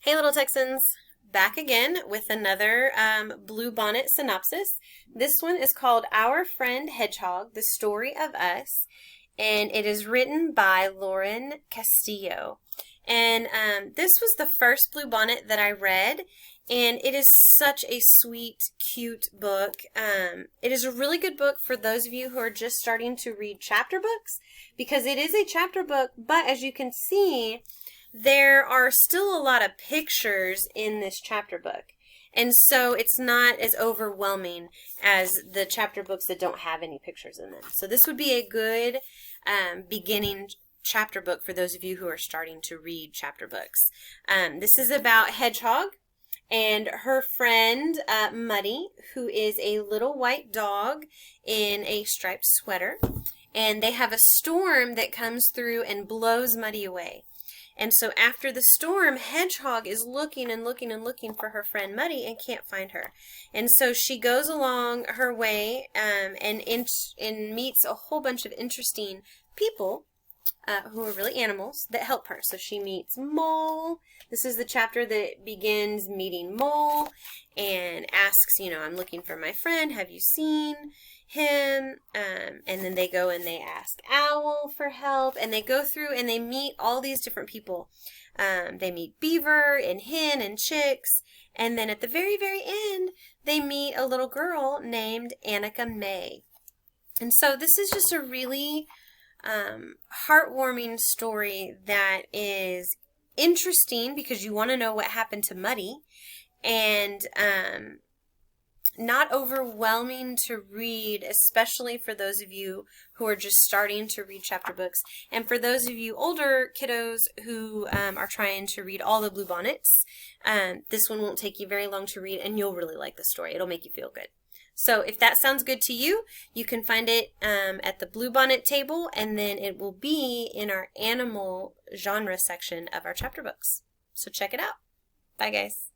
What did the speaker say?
Hey Little Texans, back again with another Bluebonnet synopsis. This one is called Our Friend Hedgehog, The Story of Us, and it is written by Lauren Castillo. And this was the first Bluebonnet that I read, and it is such a sweet, cute book. It is a really good book for those of you who are just starting to read chapter books, because it is a chapter book, but as you can see, there are still a lot of pictures in this chapter book. And so it's not as overwhelming as the chapter books that don't have any pictures in them. So this would be a good beginning chapter book for those of you who are starting to read chapter books. This is about Hedgehog and her friend Muddy, who is a little white dog in a striped sweater. And they have a storm that comes through and blows Muddy away. And so after the storm, Hedgehog is looking and looking and looking for her friend Muddy and can't find her. And so she goes along her way and meets a whole bunch of interesting people who are really animals that help her. So she meets Mole. This is the chapter that begins meeting Mole and asks, I'm looking for my friend. Have you seen him? And then they go and they ask Owl for help, and they go through and they meet all these different people. They meet Beaver and Hen and Chicks, and then at the very, very end, they meet a little girl named Annika May. And so this is just a really heartwarming story that is interesting because you want to know what happened to Muddy, and not overwhelming to read, especially for those of you who are just starting to read chapter books. And for those of you older kiddos who are trying to read all the Bluebonnets, this one won't take you very long to read, and you'll really like the story. It'll make you feel good. So if that sounds good to you, you can find it at the Bluebonnet table, and then it will be in our animal genre section of our chapter books. So check it out. Bye, guys.